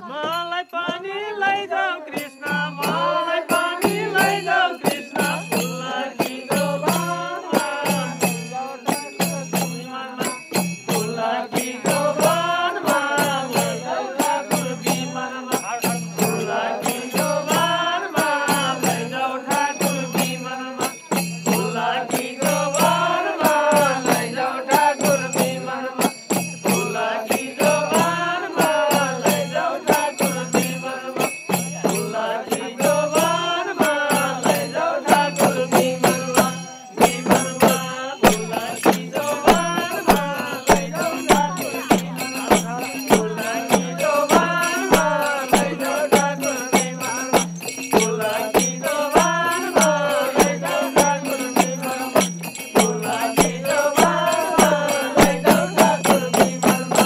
मलाई पनि लैजाऊ कृष्ण मलाई पनि लैजाऊ कृष्ण फुलकीको वनमा फुलकीको वनमा लैजाऊ ठाकुर विमानमा फुलकीको वनमा लैजाऊ ठाकुर विमानमा फुलकीको वनमा लैजाऊ ठाकुर विमानमा फुलकीको वनमा लैजाऊ ठाकुर विमानमा फुलकीको वनमा लैजाऊ ठाकुर विमानमा विमानमा फुलकीको वनमा लैजाऊ ठाकुर विमानमा फुलकीको वनमा लैजाऊ ठाकुर विमानमा फुलकीको वनमा लैजाऊ ठाकुर विमानमा फुलकीको वनमा लैजाऊ ठाकुर विमानमा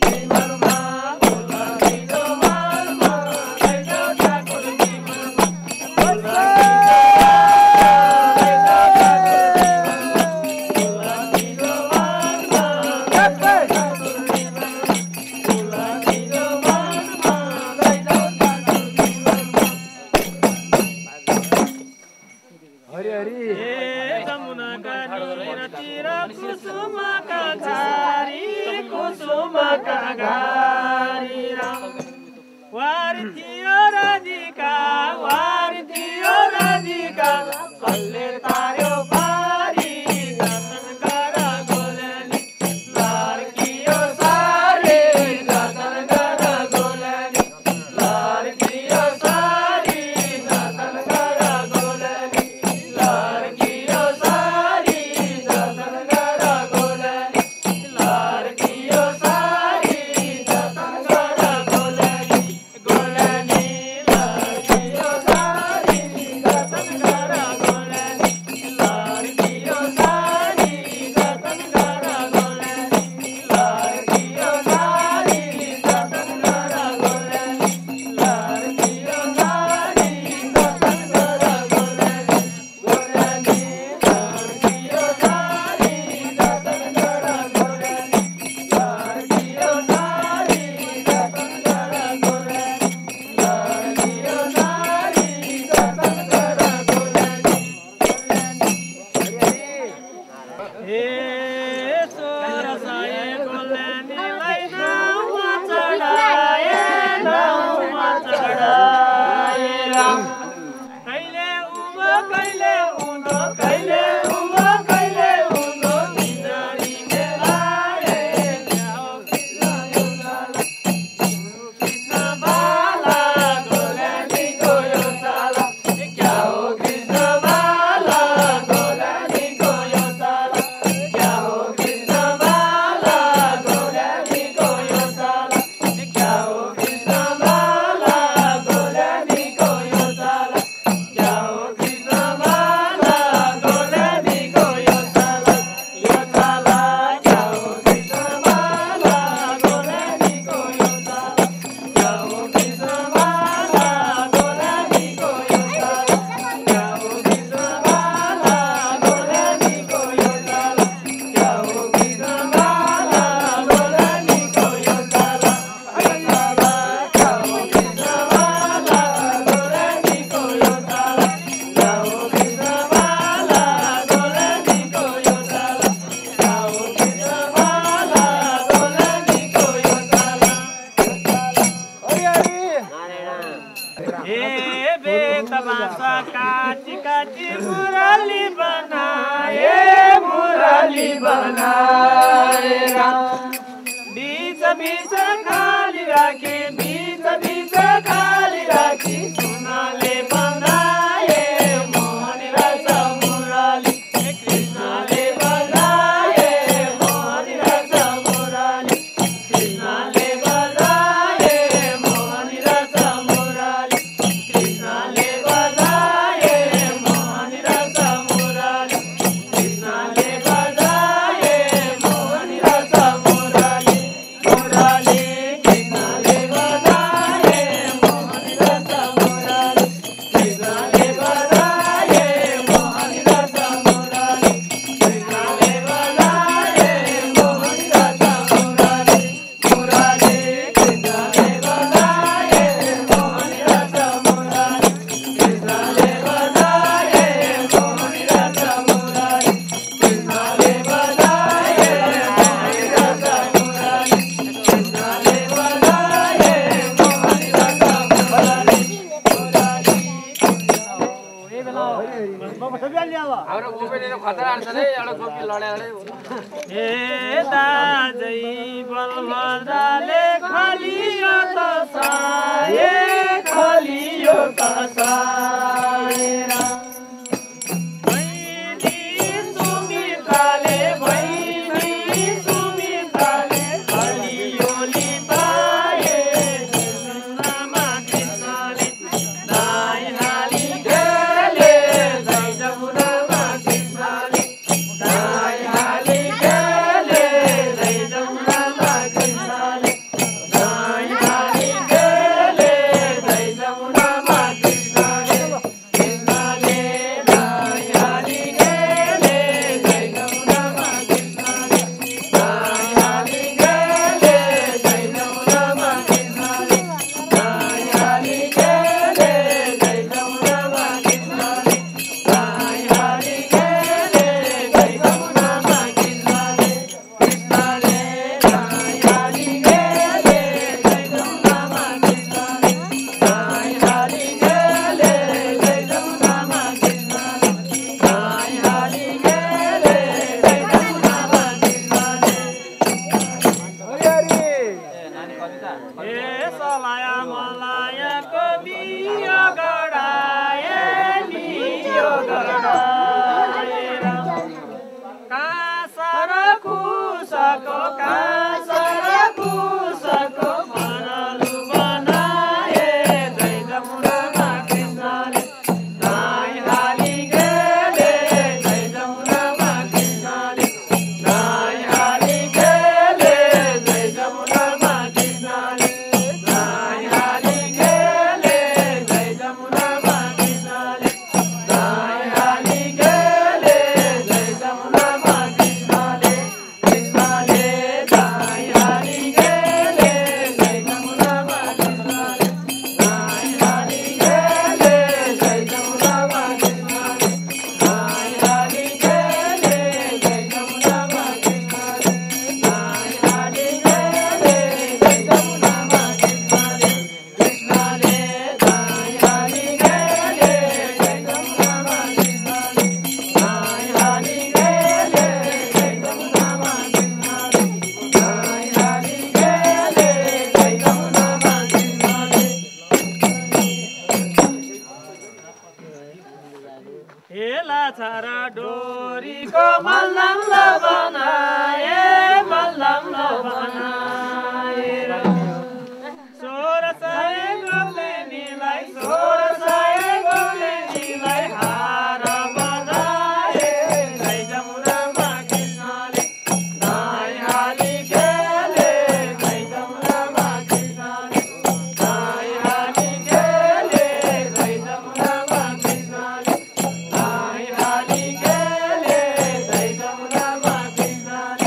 विमानमा फुलकीको वनमा लैजाऊ ठाकुर विमानमा हरि हरि जमुनाका तीरतिर कुसुमका झारी कुसुमका घारी वारी थियो राधिका कसले तार्यो पारी जतन गर गोलनी लड्कियो सारी जतन गर गोलनी लड्कियो सारी जतन गर गोलनी लड्कियो सारी जतन गर गोलनी लड्कियो सारी जतन गर गोलनी गोलनी लड्कियो सारी जतन गर गोलनी लड्कियो सारी जतन गर गोलनी लड्कियो सारी जतन गर गोलनी लड्कियो सारी जतन गर गोलनी गोलनी लड्कियो सारी जतन गर गोलनी लड्कियो सारी जतन गर गोलनी लड्कियो सारी जतन गर गोलनी हे सोर सय गोलनीलाई नाउँमा चढाएर कहिले उभो कहिले उँधो कहिले उभो कहिले उँधो बिजरी खेलाए ल्याऊ कृष्ण योगाला कृष्ण बाला गोलनीको यो साला क्या हो कृष्ण बाला गोलनीको यो साला क्या हो कृष्ण बाला गोलनीको यो साला क्या हो कृष्ण बाला गोलनीको यो साला क्या हो कृष्ण बाला गोलनीको यो साला क्या हो कृष्ण बाला गोलनीको यो साला क्या हो कृष्ण बाला गोलनीको यो साला क्या हो कृष्ण बाला गोलनीको यो साला क्या हो कृष्ण बाला गोलनीको यो साला क्या हो कृष्ण बाला गोलनीको यो साला क्या हो कृष्ण बाला गोलनीको यो साला क्या हो कृष्ण बाला गोलनीको यो साला हरि हरि हे बेत बाँस काटी काटी मुरली बनाए बीच बीच खाली राखी बीच बीच खाली राखी सुनाले बनाए मोहन रस मुरली कृष्णले बजाए मोहन रस मुरली कृष्णले बजाए मोहन रस मुरली कृष्णले बजाए मोहन रस मुरली कृष्णले बजाए खतरा छ रे एउटा गोपी लड्याले हे दाजै बलभद्रले खलियो त साए खलियो त साएर बहिनी सुमित्राले खलियो लिपाए कृष्णमा कृष्णले दाइ हाली गेले जय जमुनामा कृष्णले दाइ हाली गेले जय जमुनामा कृष्णले दाइ हाली गेले जय जमुनामा कृष्णले कृष्णले दाइ हाली गेले जय जमुनामा कृष्णले दाइ हाली गेले जय जमुनामा कृष्णले दाइ हाली गेले जय जमुनामा कृष्णले दाइ हाली गेले जय जमुनामा कृष्णले कृष्णले दाइ हाली गेले जय जमुनामा कृष्णले दाइ हाली गेले जय जमुनामा कृष्णले दाइ हाली गेले जय जमुनामा कृष्णले हे सलाया मलायाको बियो गडाए बियो गडाएर काँसर कुसको बनलु बनाए जय जमुनामा कृष्णले दाइ हाली गेले जय जमुनामा कृष्णले दाइ हाली गेले जय जमुनामा कृष्णले दाइ हाली गेले जय जमुनामा कृष्णले दाइ हाली गेले जय जमुनामा कृष्णले कृष्णले दाइ हाली गेले जय जमुनामा कृष्णले दाइ हाली गेले जय जमुनामा कृष्णले दाइ हाली गेले जय जमुनामा कृष्णले दाइ हाली गेले जय जमुनामा कृष्णले कृष्णले दाइ हाली गेले जय जमुनामा कृष्णले दाइ हाली गेले जय जमुनामा कृष्णले दाइ हाली गेले जय जमुनामा कृष्णले हेला छारा डोरीको मल्लम ल बनाए मल्लम ल बनाएर 1600 गोलेनीलाई 1600 गोलेनीलाई हार बजाए जय जमुनामा कृष्णले दाइ हाली गेले जय जमुनामा कृष्णले दाइ हाली गेले जय जमुनामा कृष्णले दाइ हाली गेले जय जमुनामा कृष्णले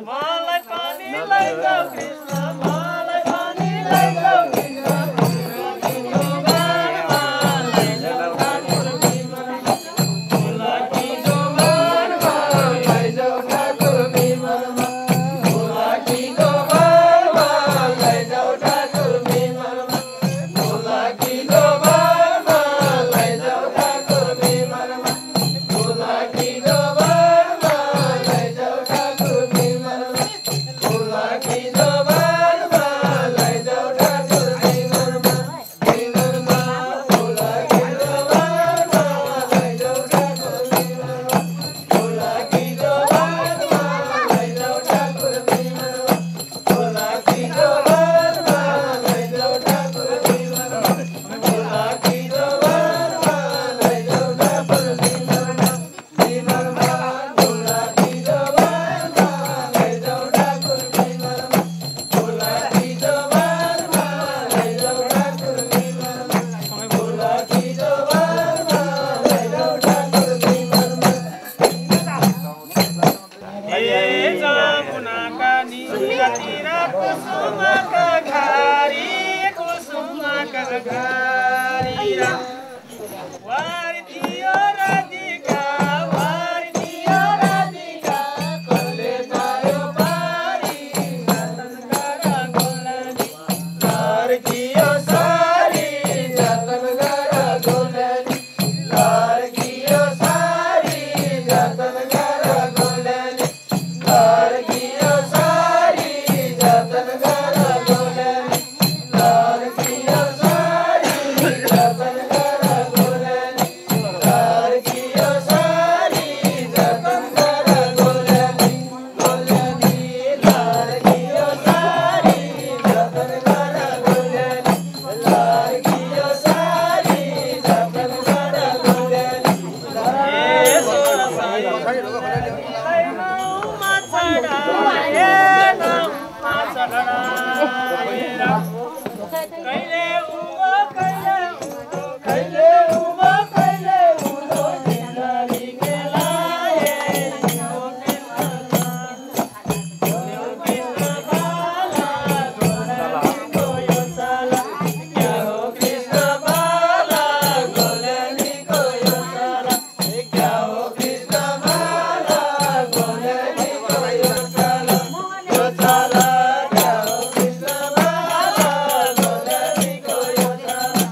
मलाई पनि लैजाऊ कृष्ण मलाई पनि लैजाऊ कृष्ण फुलकीको बारमा लैजाऊ ठाकुर बिमलमा फुलकीको बारमा लैजाऊ ठाकुर बिमलमा फुलकीको बारमा लैजाऊ ठाकुर बिमलमा फुलकीको बारमा लैजाऊ ठाकुर बिमलमा फुलकीको बारमा लैजाऊ ठाकुर बिमलमा फुलकीको बारमा लैजाऊ ठाकुर बिमलमा बिमलमा फुलकीको बारमा लैजाऊ ठाकुर बिमलमा फुलकीको बारमा लैजाऊ ठाकुर बिमलमा फुलकीको बारमा लैजाऊ ठाकुर बिमलमा फुलकीको बारमा लैजाऊ ठाकुर बिमलमा बिमलमा फुलकीको बारमा लैजाऊ ठाकुर बिमलमा फुलकीको बारमा लैजाऊ ठाकुर बिमलमा फुलकीको बारमा लैजाऊ ठाकुर बिमलमा हे जमुनाका निजतिर कुसुमका घारी कुसुमका घारी वारी दियो राधिका कसले पायो पारी जतन गर गोलनी लड्कियो सारी जतन गर गोलनी लड्कियो सारी जतन गर गोलनी लड्कियो सारी जतन गर गोलनी लड्कियो सारी जतन गर गोलनी लड्कियो सारी जतन गर गोलनी गोलनी लड्कियो सारी जतन गर गोलनी लड्कियो सारी जतन गर गोलनी हे सोरसाई लैनौमा चढाएर कहिले उभो कहिले उँधो कहिले उभो कहिले उँधो जिन्दगी खेलाए यो कृष्ण बाला गोलनीको यो साला क्या हो कृष्ण बाला गोलनीको यो साला क्या हो कृष्ण बाला गोलनीको यो साला क्या हो कृष्ण बाला गोलनीको यो साला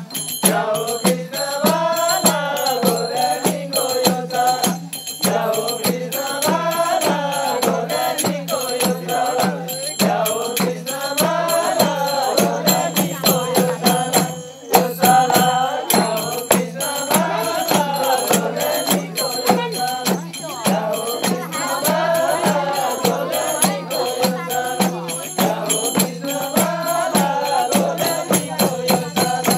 क्या हो कृष्ण बाला गोलनीको यो साला क्या हो कृष्ण बाला गोलनीको यो साला क्या हो कृष्ण बाला गोलनीको यो साला यो साला क्या हो कृष्ण बाला गोलनीको यो साला क्या हो कृष्ण बाला गोलनीको यो साला क्या हो कृष्ण बाला गोलनीको यो साला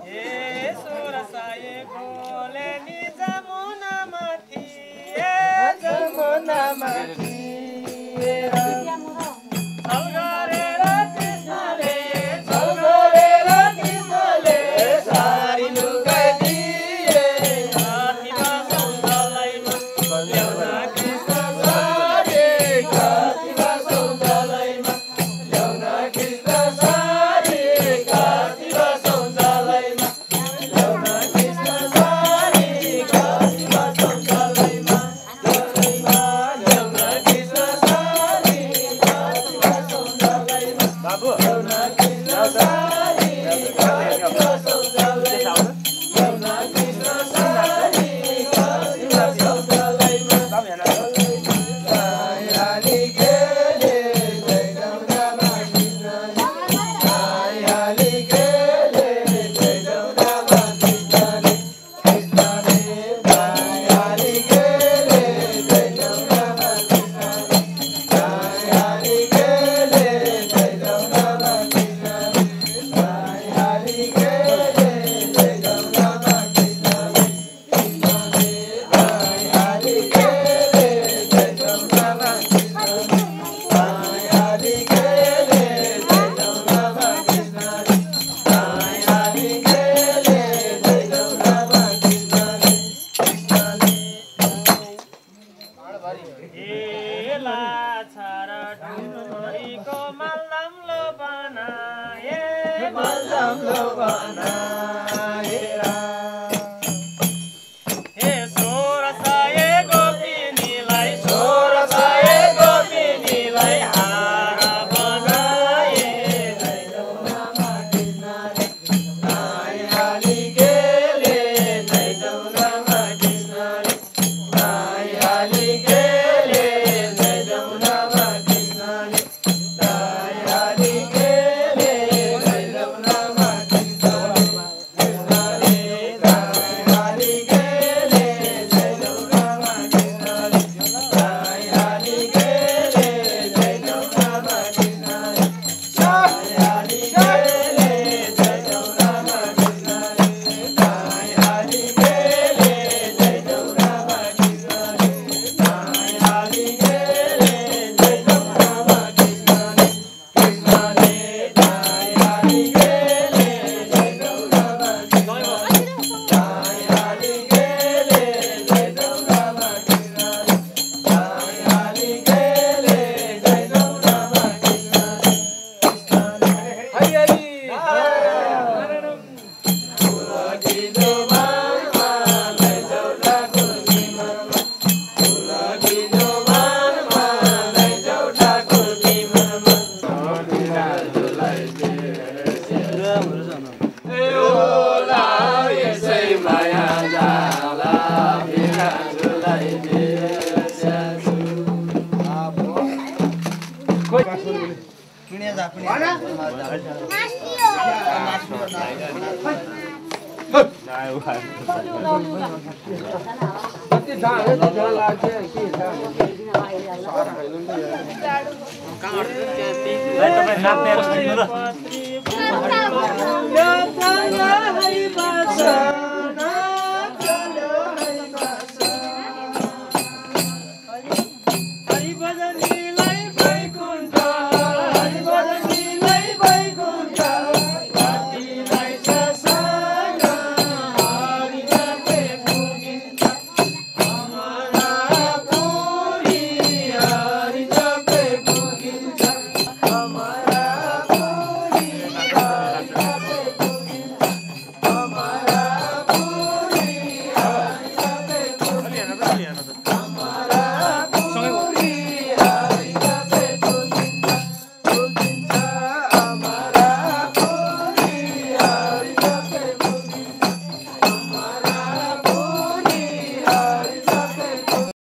हे सोरसाए गोलनी जमुनामाथि हे जमुनामाथि छल गरेर कृष्णले छल गरेर कृष्णले सारी लुकाइदिए काठीमा सौन्दलैमा ल्याउन कृष्ण सारी काठीमा सौन्दलैमा ल्याउन कृष्ण सारी काठीमा सौन्दलैमा ल्याउन कृष्ण सारी काठीमा सौन्दलैमा ल्याउन कृष्ण सारी काठीमा सौन्दलैमा बाबु ल्याउन कृष्ण सारी काठीमा सौन्दलैमा ल्याउन कृष्ण सारी काठीमा सौन्दलैमा मायाली गेले जय जमुनामा कृष्णले मायाली गेले जय जमुनामा कृष्णले कृष्णले मायाली गेले जय जमुनामा कृष्णले मायाली गेले जय जमुनामा कृष्णले मायाली गेले जय जमुनामा कृष्णले कृष्णले मायाली